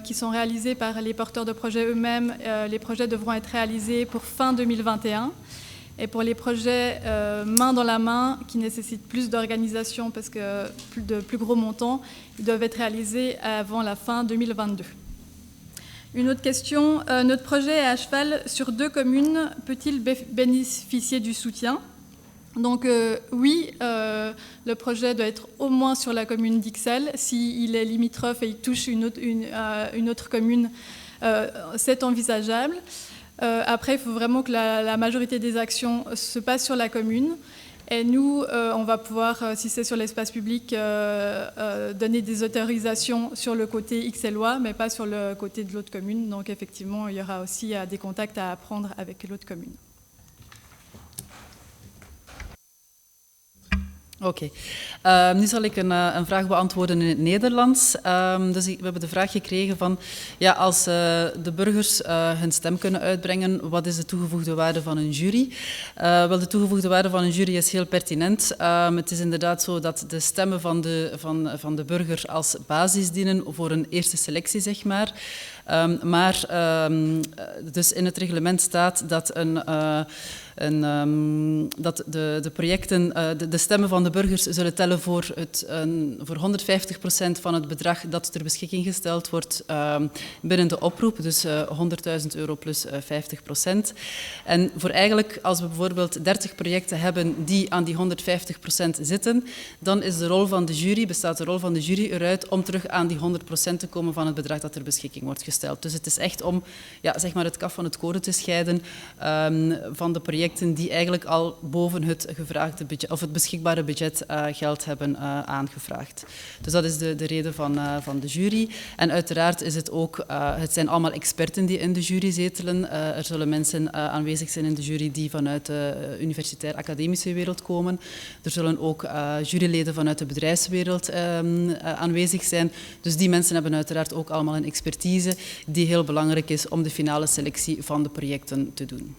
qui sont réalisés par les porteurs de projets eux-mêmes, les projets devront être réalisés pour fin 2021. Et pour les projets main dans la main, qui nécessitent plus d'organisation parce que de plus gros montants, ils doivent être réalisés avant la fin 2022. Une autre question, notre projet est à cheval sur 2 communes, peut-il bénéficier du soutien? Donc oui, le projet doit être au moins sur la commune d'Ixelles. S'il est limitrophe et il touche une autre commune, c'est envisageable. Après, il faut vraiment que la majorité des actions se passent sur la commune. Et nous, on va pouvoir, si c'est sur l'espace public, donner des autorisations sur le côté ixellois, mais pas sur le côté de l'autre commune. Donc effectivement, il y aura aussi des contacts à prendre avec l'autre commune. Oké. Nu zal ik een vraag beantwoorden in het Nederlands. Dus we hebben de vraag gekregen van, ja, als de burgers hun stem kunnen uitbrengen, wat is de toegevoegde waarde van een jury? Wel, de toegevoegde waarde van een jury is heel pertinent. Het is inderdaad zo dat de stemmen van de burger als basis dienen voor een eerste selectie, zeg maar. Dus in het reglement staat dat dat de projecten, de stemmen van de burgers zullen tellen voor 150% van het bedrag dat ter beschikking gesteld wordt binnen de oproep, dus €100.000 plus 50%. En voor eigenlijk, als we bijvoorbeeld 30 projecten hebben die aan die 150% zitten, dan is bestaat de rol van de jury eruit om terug aan die 100% te komen van het bedrag dat ter beschikking wordt gesteld. Dus het is echt om, ja, zeg maar, het kaf van het koren te scheiden van de projecten die eigenlijk al boven het gevraagde budget of het beschikbare budget geld hebben aangevraagd. Dus dat is de reden van de jury. En uiteraard is het ook, het zijn allemaal experten die in de jury zetelen. Er zullen mensen aanwezig zijn in de jury die vanuit de universitair-academische wereld komen. Er zullen ook juryleden vanuit de bedrijfswereld aanwezig zijn. Dus die mensen hebben uiteraard ook allemaal een expertise die heel belangrijk is om de finale selectie van de projecten te doen.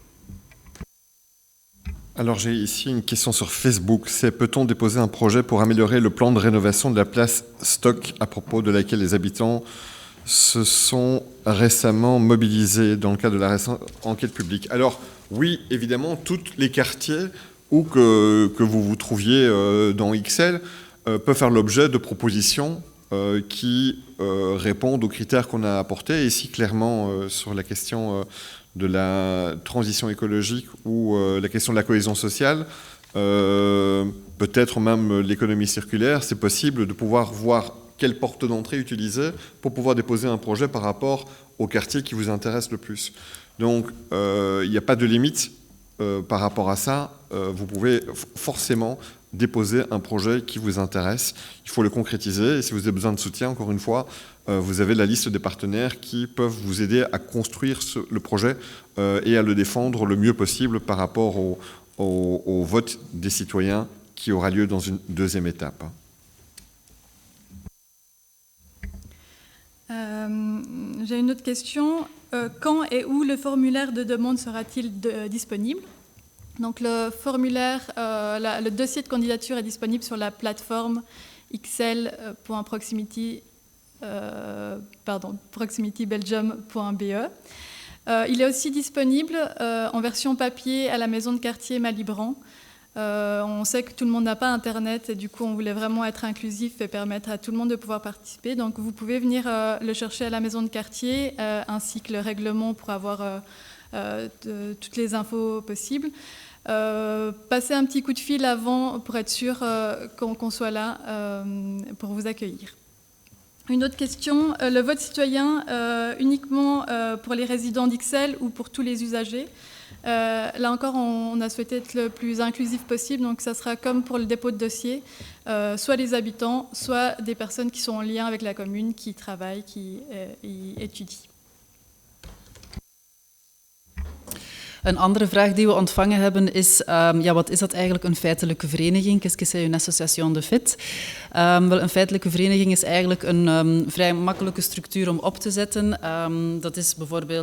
Alors j'ai ici une question sur Facebook. C'est peut-on déposer un projet pour améliorer le plan de rénovation de la place Stock à propos de laquelle les habitants se sont récemment mobilisés dans le cadre de la récente enquête publique? Alors oui, évidemment, tous les quartiers où que vous vous trouviez dans Ixelles peuvent faire l'objet de propositions qui répondent aux critères qu'on a apportés. Ici, clairement, sur la question de la transition écologique ou la question de la cohésion sociale, peut-être même l'économie circulaire, c'est possible de pouvoir voir quelle porte d'entrée utiliser pour pouvoir déposer un projet par rapport au quartier qui vous intéresse le plus. Donc, il n'y a pas de limite par rapport à ça. Vous pouvez forcément déposer un projet qui vous intéresse. Il faut le concrétiser. Et si vous avez besoin de soutien, encore une fois, vous avez la liste des partenaires qui peuvent vous aider à construire le projet et à le défendre le mieux possible par rapport au vote des citoyens qui aura lieu dans une deuxième étape. J'ai une autre question. Quand et où le formulaire de demande sera-t-il disponible? Donc le formulaire, le dossier de candidature est disponible sur la plateforme proximitybelgium.be. Il est aussi disponible en version papier à la maison de quartier Malibran. On sait que tout le monde n'a pas Internet et du coup on voulait vraiment être inclusif et permettre à tout le monde de pouvoir participer. Donc vous pouvez venir le chercher à la maison de quartier ainsi que le règlement pour avoir toutes les infos possibles. Passez un petit coup de fil avant pour être sûr qu'on soit là pour vous accueillir. Une autre question, le vote citoyen uniquement pour les résidents d'Ixelles ou pour tous les usagers? Là encore, on a souhaité être le plus inclusif possible, donc ça sera comme pour le dépôt de dossier, soit les habitants, soit des personnes qui sont en lien avec la commune, qui travaillent, qui y étudient. Een andere vraag die we ontvangen hebben is, wat is dat eigenlijk een feitelijke vereniging? Qu'est-ce que c'est une association de fait? Wel, een feitelijke vereniging is eigenlijk een vrij makkelijke structuur om op te zetten.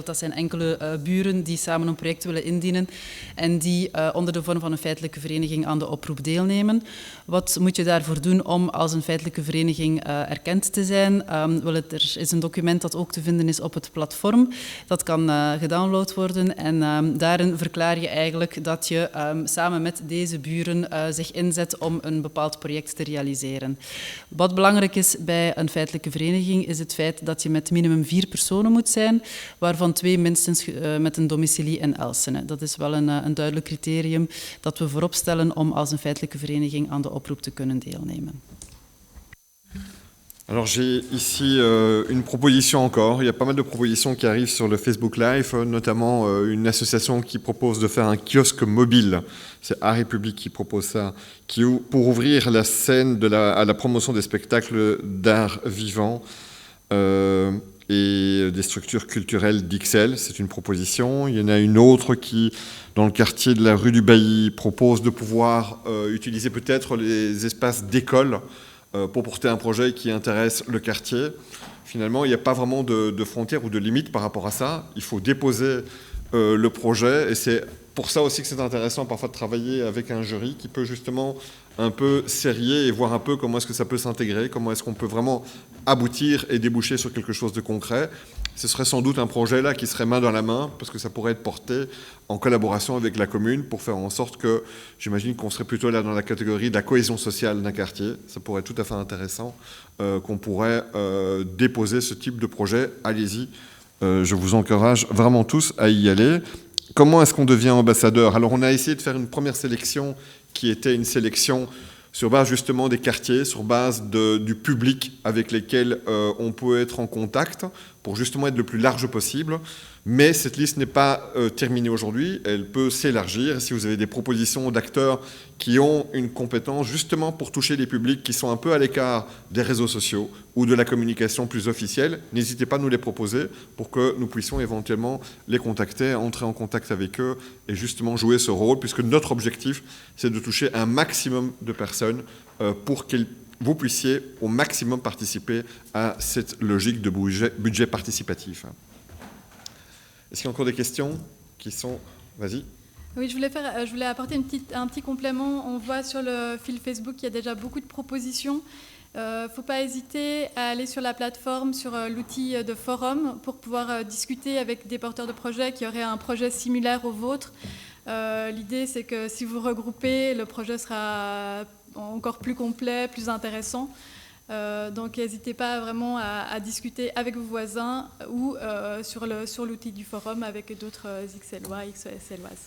Dat zijn enkele buren die samen een project willen indienen en die onder de vorm van een feitelijke vereniging aan de oproep deelnemen. Wat moet je daarvoor doen om als een feitelijke vereniging erkend te zijn? Er is een document dat ook te vinden is op het platform. Dat kan gedownload worden en daar daarin verklaar je eigenlijk dat je samen met deze buren zich inzet om een bepaald project te realiseren. Wat belangrijk is bij een feitelijke vereniging is het feit dat je met minimum 4 personen moet zijn, waarvan 2 minstens met een domicilie in Elsene. Dat is wel een duidelijk criterium dat we voorop stellen om als een feitelijke vereniging aan de oproep te kunnen deelnemen. Alors j'ai ici une proposition encore. Il y a pas mal de propositions qui arrivent sur le Facebook Live, notamment une association qui propose de faire un kiosque mobile. C'est Art République qui propose ça, pour ouvrir la scène à la promotion des spectacles d'art vivant et des structures culturelles d'Ixelles. C'est une proposition. Il y en a une autre qui, dans le quartier de la rue du Bailly, propose de pouvoir utiliser peut-être les espaces d'école pour porter un projet qui intéresse le quartier. Finalement, il n'y a pas vraiment de frontières ou de limites par rapport à ça. Il faut déposer le projet et c'est pour ça aussi que c'est intéressant parfois de travailler avec un jury qui peut justement un peu serrer et voir un peu comment est-ce que ça peut s'intégrer, comment est-ce qu'on peut vraiment aboutir et déboucher sur quelque chose de concret. Ce serait sans doute un projet là qui serait main dans la main parce que ça pourrait être porté en collaboration avec la commune pour faire en sorte que, j'imagine qu'on serait plutôt là dans la catégorie de la cohésion sociale d'un quartier. Ça pourrait être tout à fait intéressant qu'on pourrait déposer ce type de projet. Allez-y, je vous encourage vraiment tous à y aller. Comment est-ce qu'on devient ambassadeur? Alors on a essayé de faire une première sélection qui était une sélection sur base justement des quartiers, sur base du public avec lesquels on peut être en contact pour justement être le plus large possible. Mais cette liste n'est pas terminée aujourd'hui, elle peut s'élargir. Si vous avez des propositions d'acteurs qui ont une compétence justement pour toucher les publics qui sont un peu à l'écart des réseaux sociaux ou de la communication plus officielle, n'hésitez pas à nous les proposer pour que nous puissions éventuellement les contacter, entrer en contact avec eux et justement jouer ce rôle, puisque notre objectif, c'est de toucher un maximum de personnes pour que vous puissiez au maximum participer à cette logique de budget participatif. Est-ce qu'il y a encore des questions qui sont... Vas-y. Oui, je voulais apporter un petit complément. On voit sur le fil Facebook qu'il y a déjà beaucoup de propositions. Il ne faut pas hésiter à aller sur la plateforme, sur l'outil de forum, pour pouvoir discuter avec des porteurs de projets qui auraient un projet similaire au vôtre. L'idée, c'est que si vous regroupez, le projet sera encore plus complet, plus intéressant. Donc n'hésitez pas vraiment à discuter avec vos voisins ou sur l'outil du forum avec d'autres XLois, XLoises.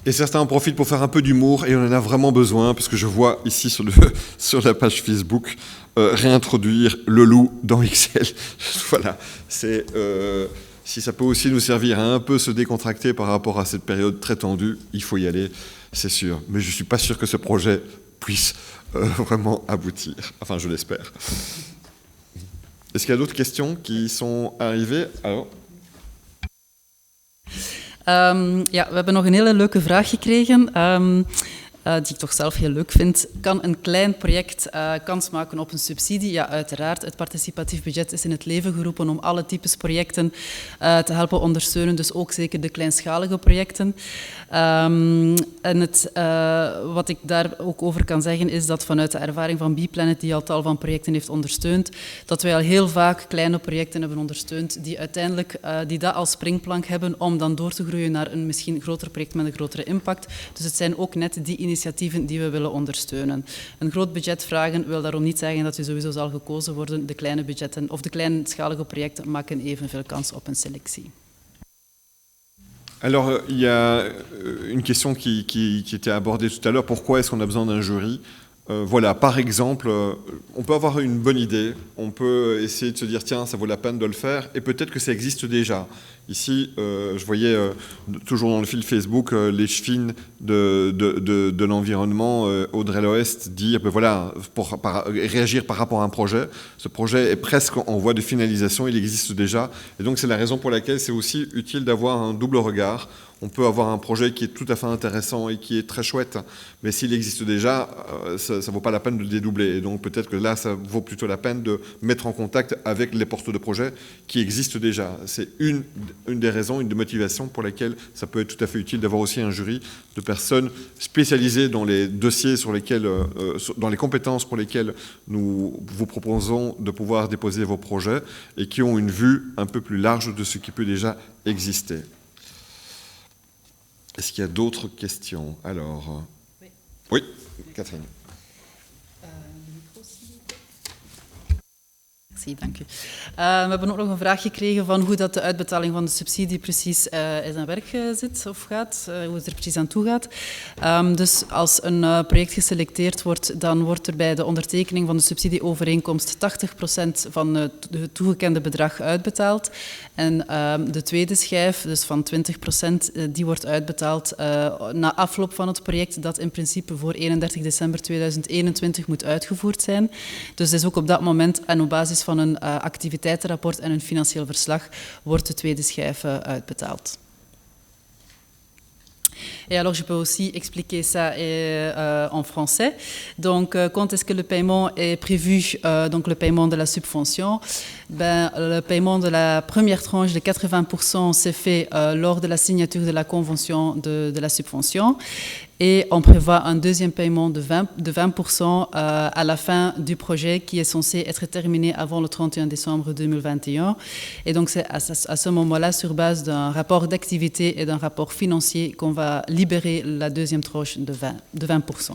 Et certains en profitent pour faire un peu d'humour et on en a vraiment besoin parce que je vois ici sur la page Facebook réintroduire le loup dans XL. Voilà, si ça peut aussi nous servir à un peu se décontracter par rapport à cette période très tendue, il faut y aller, c'est sûr. Mais je ne suis pas sûr que ce projet puisse vraiment aboutir. Enfin, je l'espère. Est-ce qu'il y a d'autres questions qui sont arrivées? Alors. Ja, we hebben nog een hele leuke vraag gekregen, die ik toch zelf heel leuk vind. Kan een klein project kans maken op een subsidie? Ja, uiteraard. Het participatief budget is in het leven geroepen om alle types projecten te helpen ondersteunen, dus ook zeker de kleinschalige projecten. En wat ik daar ook over kan zeggen is dat vanuit de ervaring van Bplanet, die al tal van projecten heeft ondersteund, dat wij al heel vaak kleine projecten hebben ondersteund die uiteindelijk die dat als springplank hebben om dan door te groeien naar een misschien groter project met een grotere impact. Dus het zijn ook net die initiatieven die we willen ondersteunen. Een groot budget vragen wil daarom niet zeggen dat u sowieso zal gekozen worden. De kleine budgetten of de kleinschalige projecten maken evenveel kans op een selectie. Alors, il y a une question qui était abordée tout à l'heure. Pourquoi est-ce qu'on a besoin d'un jury? Voilà, par exemple, on peut avoir une bonne idée, on peut essayer de se dire, tiens, ça vaut la peine de le faire, et peut-être que ça existe déjà. Ici, je voyais toujours dans le fil Facebook les chefines de l'environnement, Audrey Loest, dire, ben voilà, réagir par rapport à un projet. Ce projet est presque en voie de finalisation, il existe déjà, et donc c'est la raison pour laquelle c'est aussi utile d'avoir un double regard. On peut avoir un projet qui est tout à fait intéressant et qui est très chouette, mais s'il existe déjà, ça ne vaut pas la peine de le dédoubler. Et donc peut-être que là, ça vaut plutôt la peine de mettre en contact avec les porteurs de projets qui existent déjà. C'est une des raisons, une des motivations pour lesquelles ça peut être tout à fait utile d'avoir aussi un jury de personnes spécialisées dans les dossiers sur lesquels, dans les compétences pour lesquelles nous vous proposons de pouvoir déposer vos projets et qui ont une vue un peu plus large de ce qui peut déjà exister. Est-ce qu'il y a d'autres questions? Alors, oui, Catherine. Dank u. We hebben ook nog een vraag gekregen van hoe dat de uitbetaling van de subsidie precies in zijn werk zit of gaat, hoe het er precies aan toe gaat. Dus als een project geselecteerd wordt, dan wordt er bij de ondertekening van de subsidieovereenkomst 80% van het toegekende bedrag uitbetaald. En de tweede schijf, dus van 20%, die wordt uitbetaald na afloop van het project, dat in principe voor 31 december 2021 moet uitgevoerd zijn. Dus het is ook op dat moment en op basis van een activiteitenrapport en een financieel verslag wordt de tweede schijf uitbetaald. Et alors, je peux aussi expliquer ça en français. Donc, quand est-ce que le paiement est prévu, donc le paiement de la subvention? Le paiement de la première tranche de 80% s'est fait lors de la signature de la convention de la subvention. Et on prévoit un deuxième paiement de 20% à la fin du projet qui est censé être terminé avant le 31 décembre 2021. Et donc c'est à ce moment-là, sur base d'un rapport d'activité et d'un rapport financier, qu'on va libérer la deuxième tranche de 20%.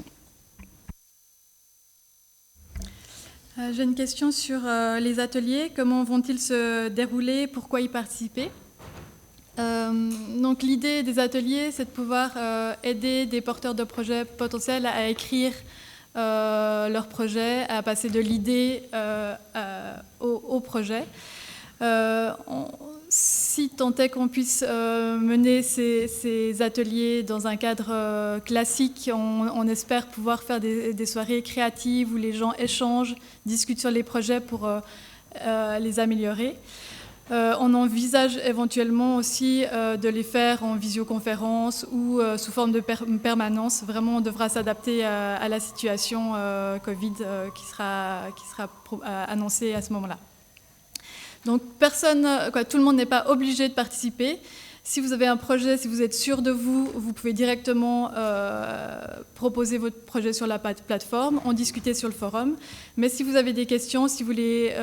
J'ai une question sur les ateliers. Comment vont-ils se dérouler? Pourquoi y participer? Donc l'idée des ateliers, c'est de pouvoir aider des porteurs de projets potentiels à écrire leur projet, à passer de l'idée au projet. Si tant est qu'on puisse mener ces ateliers dans un cadre classique, on espère pouvoir faire des soirées créatives où les gens échangent, discutent sur les projets pour les améliorer. On envisage éventuellement aussi de les faire en visioconférence ou sous forme de permanence. Vraiment, on devra s'adapter à la situation Covid qui sera annoncée à ce moment-là. Donc, tout le monde n'est pas obligé de participer. Si vous avez un projet, si vous êtes sûr de vous, vous pouvez directement proposer votre projet sur la plateforme, en discuter sur le forum. Mais si vous avez des questions, si vous voulez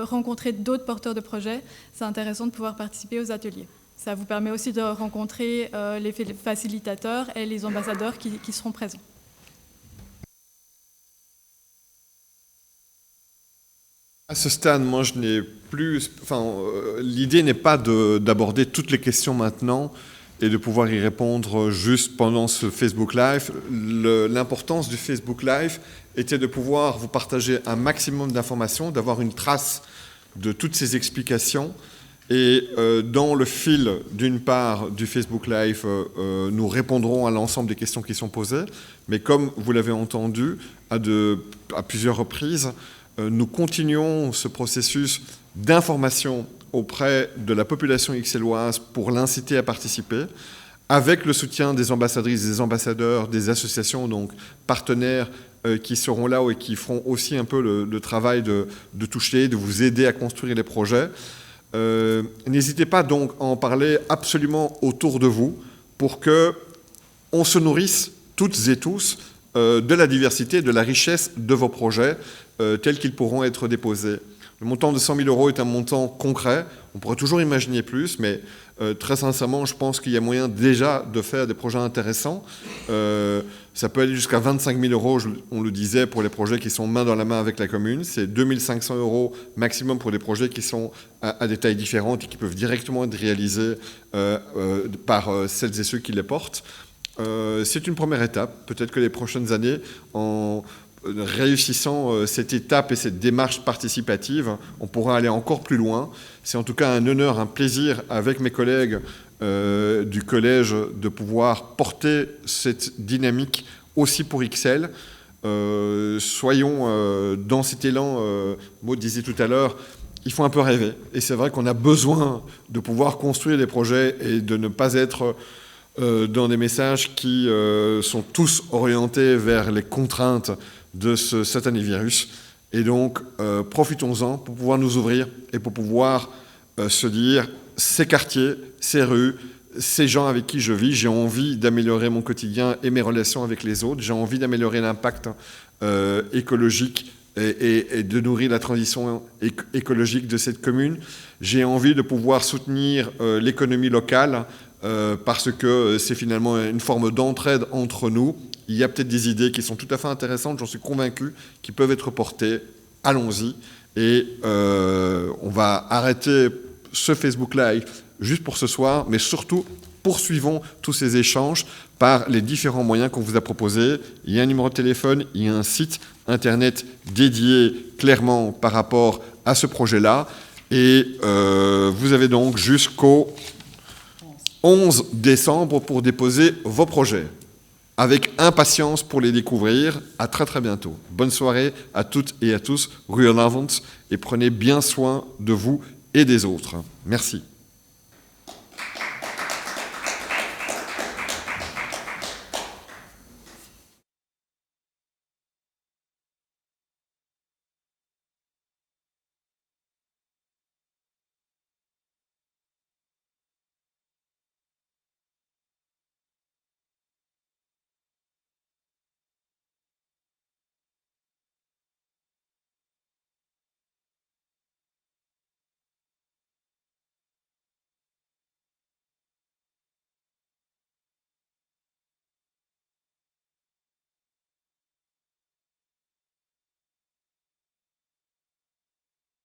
rencontrer d'autres porteurs de projets, c'est intéressant de pouvoir participer aux ateliers. Ça vous permet aussi de rencontrer les facilitateurs et les ambassadeurs qui seront présents. À ce stade, moi, je n'ai plus. L'idée n'est pas d'aborder toutes les questions maintenant et de pouvoir y répondre juste pendant ce Facebook Live. L'importance du Facebook Live était de pouvoir vous partager un maximum d'informations, d'avoir une trace de toutes ces explications. Et dans le fil, d'une part, du Facebook Live, nous répondrons à l'ensemble des questions qui sont posées. Mais comme vous l'avez entendu à plusieurs reprises, nous continuons ce processus d'information auprès de la population ixelloise pour l'inciter à participer, avec le soutien des ambassadrices, des ambassadeurs, des associations, donc partenaires qui seront là et qui feront aussi un peu le travail de toucher, de vous aider à construire les projets. N'hésitez pas donc à en parler absolument autour de vous pour qu'on se nourrisse toutes et tous de la diversité, de la richesse de vos projets tels qu'ils pourront être déposés. Le montant de 100 000 € est un montant concret. On pourrait toujours imaginer plus, mais très sincèrement, je pense qu'il y a moyen déjà de faire des projets intéressants. Ça peut aller jusqu'à 25 000 €, on le disait, pour les projets qui sont main dans la main avec la commune. C'est 2 500 € maximum pour des projets qui sont à des tailles différentes et qui peuvent directement être réalisés par celles et ceux qui les portent. C'est une première étape. Peut-être que les prochaines années, en réussissant cette étape et cette démarche participative, on pourra aller encore plus loin. C'est en tout cas un honneur, un plaisir avec mes collègues du collège de pouvoir porter cette dynamique aussi pour Ixelles. Soyons dans cet élan, Maud disait tout à l'heure, il faut un peu rêver. Et c'est vrai qu'on a besoin de pouvoir construire des projets et de ne pas être dans des messages qui sont tous orientés vers les contraintes de ce satané virus. Et donc, profitons-en pour pouvoir nous ouvrir et pour pouvoir se dire, ces quartiers, ces rues, ces gens avec qui je vis, j'ai envie d'améliorer mon quotidien et mes relations avec les autres, j'ai envie d'améliorer l'impact écologique et de nourrir la transition écologique de cette commune. J'ai envie de pouvoir soutenir l'économie locale parce que c'est finalement une forme d'entraide entre nous. Il y a peut-être des idées qui sont tout à fait intéressantes, j'en suis convaincu, qui peuvent être portées. Allons-y. Et on va arrêter ce Facebook Live juste pour ce soir, mais surtout, poursuivons tous ces échanges par les différents moyens qu'on vous a proposés. Il y a un numéro de téléphone, il y a un site internet dédié clairement par rapport à ce projet-là. Et vous avez donc jusqu'au 11 décembre pour déposer vos projets. Avec impatience pour les découvrir. À très très bientôt. Bonne soirée à toutes et à tous. Goedenavond et prenez bien soin de vous et des autres. Merci.